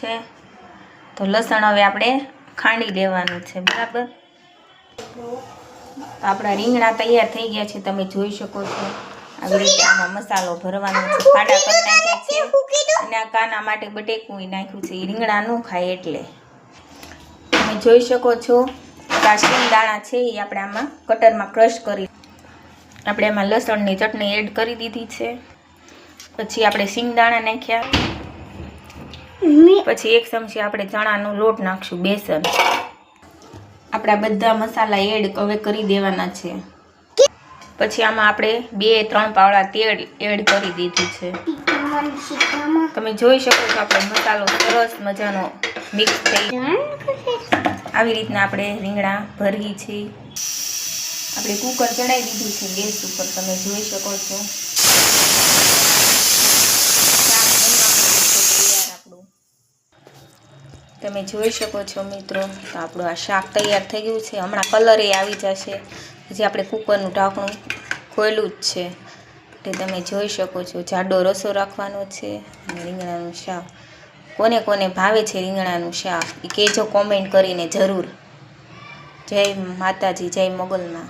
છે તો લસણ હવે આપણે ખાંડી લેવાનું છે, બરાબર। તો આપણા રીંગણા તૈયાર થઈ ગયા છે, તમે જોઈ શકો છો। આવી રીતે આમાં મસાલો ભરવાનો છે, ખાડા કરી નાખ્યા છે અને આ કાના માટે બટેકું નાખ્યું છે, રીંગણા ન ખાય એટલે। તમે જોઈ શકો છો આ શિંગદાણા છે એ આપણે આમાં કટરમાં ક્રશ કરી, આપણે આમાં લસણની ચટણી એડ કરી દીધી છે। પછી આપણે શિંગદાણા નાખ્યા, પછી 1 ચમચી આપણે ચણાનો લોટ નાખશું, બેસન। આપણા બધા મસાલા એડ હવે કરી દેવાના છે। પછી આમાં આપણે 2-3 પાવડા તેલ એડ કરી દીધું છે। તમે જોઈ શકો છો આપણો મસાલો સરસ મજાનો મિક્સ થઈ, આવી રીતના આપણે રીંગણા ભરી છે। આપણે કુકર ચડાવી દીધું છે ગેસ ઉપર, તમે જોઈ શકો છો। તમે જોઈ શકો છો મિત્રો, તો આપણું આ શાક તૈયાર થઈ ગયું છે। હમણાં કલર એ આવી જશે, હજી આપણે કુકરનું ઢાંકણું ખોલ્યું જ છે, એટલે તમે જોઈ શકો છો। જાડો રસો રાખવાનો છે અને રીંગણાનું શાક, કોને કોને ભાવે છે રીંગણાનું શાક એ કહેજો કોમેન્ટ કરીને જરૂર। જય માતાજી, જય મોગલમાં।